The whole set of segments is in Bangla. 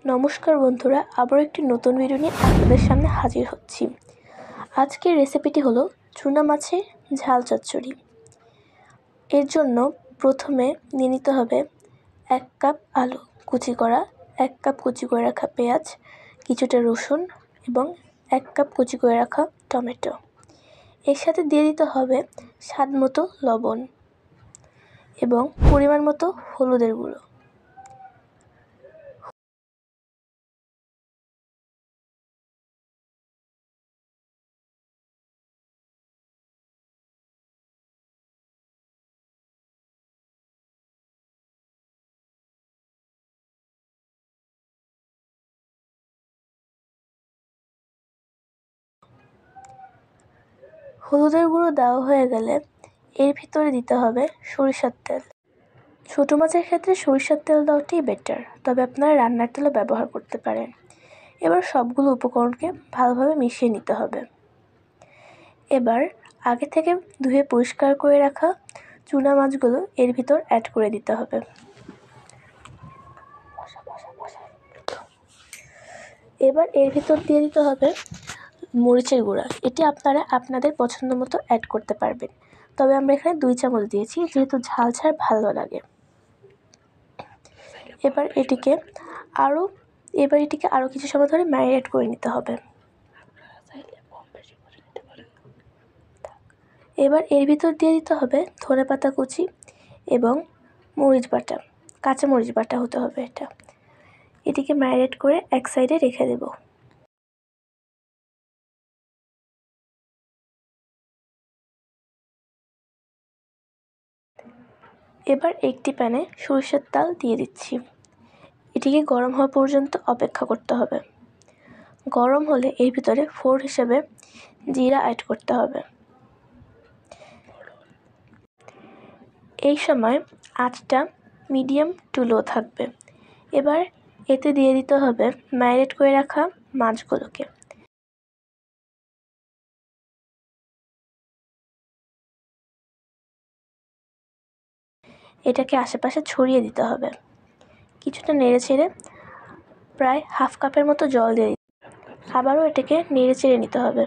নমস্কার বন্ধুরা, আবার একটি নতুন ভিডিও নিয়ে আপনাদের সামনে হাজির হচ্ছি। আজকের রেসিপিটি হলো চুনা মাছের ঝাল চচ্চড়ি। এর জন্য প্রথমে নিয়ে নিতে হবে 1 কাপ আলু কুচি করা, 1 কাপ কুচি করে রাখা পেঁয়াজ, কিছুটা রসুন এবং 1 কাপ কুচি করে রাখা টমেটো। এর সাথে দিয়ে দিতে হবে স্বাদমতো লবণ এবং পরিমাণ মতো হলুদের গুঁড়ো। হলুদের গুঁড়ো দেওয়া হয়ে গেলে এর ভিতরে দিতে হবে সরিষার তেল। ছোটো মাছের ক্ষেত্রে সরিষার তেল দেওয়াটাই বেটার, তবে আপনারা রান্নার তেলও ব্যবহার করতে পারেন। এবার সবগুলো উপকরণকে ভালোভাবে মিশিয়ে নিতে হবে। এবার আগে থেকে ধুয়ে পরিষ্কার করে রাখা চুনা মাছগুলো এর ভিতর অ্যাড করে দিতে হবে। এবার এর ভিতর দিয়ে দিতে হবে মরিচের গুঁড়া। এটি আপনারা আপনাদের পছন্দ মতো অ্যাড করতে পারবেন, তবে আমরা এখানে 2 চামচ দিয়েছি, যেহেতু ঝাল ছাড় ভালো লাগে। এবার এটিকে আরও কিছু সময় ধরে ম্যারিনেট করে নিতে হবে। এবার এর ভিতর দিয়ে দিতে হবে ধনেপাতা কুচি এবং মরিচ বাটা, কাঁচা মরিচ বাটা হতে হবে এটা। এটিকে ম্যারিনেট করে এক সাইডে রেখে দেব। এবার একটি প্যানে সরিষার তেল দিয়ে দিচ্ছি। এটিকে গরম হওয়া পর্যন্ত অপেক্ষা করতে হবে। গরম হলে এর ভিতরে ফোড়ন হিসেবে জিরা অ্যাড করতে হবে। এই সময় আঁচটা মিডিয়াম টু লো থাকবে। এবার এতে দিয়ে দিতে হবে ম্যারিনেট করে রাখা মাছগুলোকে। এটাকে আশেপাশে ছড়িয়ে দিতে হবে। কিছুটা নেড়ে চেড়ে প্রায় হাফ কাপের মতো জল দিয়ে দিতে হবে। আবারও এটাকে নেড়ে চেড়ে নিতে হবে।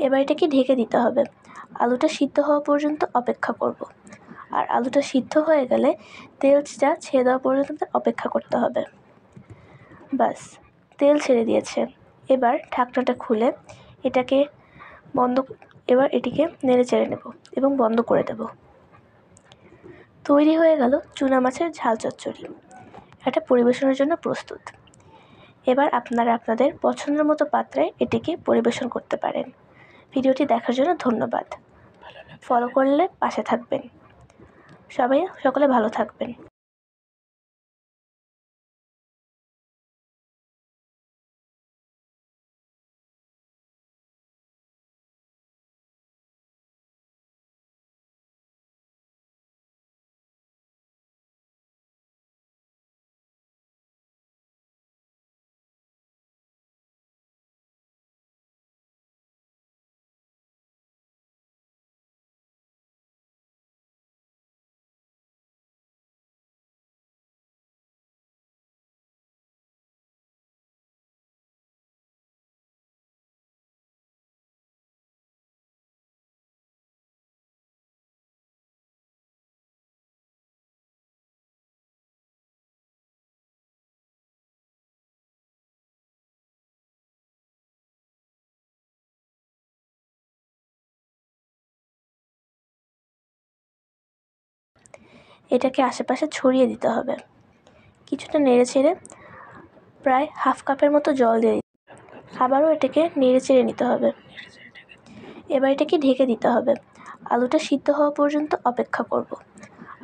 এবার এটাকে ঢেকে দিতে হবে। আলুটা সিদ্ধ হওয়া পর্যন্ত অপেক্ষা করব। আর আলুটা সিদ্ধ হয়ে গেলে তেলটা ছেড়ে দেওয়া পর্যন্ত অপেক্ষা করতে হবে। বাস, তেল ছেড়ে দিয়েছে। এবার ঢাকনাটা খুলে এটিকে নেড়ে চেড়ে নেব এবং বন্ধ করে দেব। তৈরি হয়ে গেল চুনা মাছের ঝাল চচ্চড়ি। এটা পরিবেশনের জন্য প্রস্তুত। এবার আপনারা আপনাদের পছন্দের মতো পাত্রে এটিকে পরিবেশন করতে পারেন। ভিডিওটি দেখার জন্য ধন্যবাদ। ফলো করলে পাশে থাকবেন। সকলে ভালো থাকবেন। এটাকে আশেপাশে ছড়িয়ে দিতে হবে। কিছুটা নেড়ে চেড়ে প্রায় হাফ কাপের মতো জল দিয়ে দিতে হবে। আবারও এটাকে নেড়ে চেড়ে নিতে হবে। এবার এটাকে ঢেকে দিতে হবে। আলুটা সিদ্ধ হওয়া পর্যন্ত অপেক্ষা করব।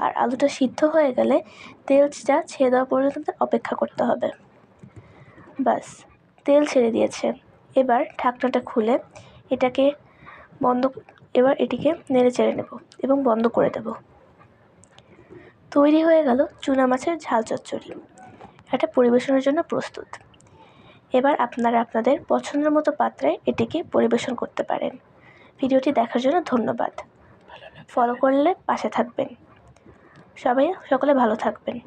আর আলুটা সিদ্ধ হয়ে গেলে তেলটা ছেড়ে দেওয়া পর্যন্ত অপেক্ষা করতে হবে। বাস, তেল ছেড়ে দিয়েছে। এবার ঢাকনাটা খুলে এটিকে নেড়ে চেড়ে নেব এবং বন্ধ করে দেব। তৈরি হয়ে গেল চুনা মাছের ঝাল চচ্চড়ি। এটা পরিবেশনের জন্য প্রস্তুত। এবার আপনারা আপনাদের পছন্দের মতো পাত্রে এটিকে পরিবেশন করতে পারেন। ভিডিওটি দেখার জন্য ধন্যবাদ। ফলো করলে পাশে থাকবেন। সকলে ভালো থাকবেন।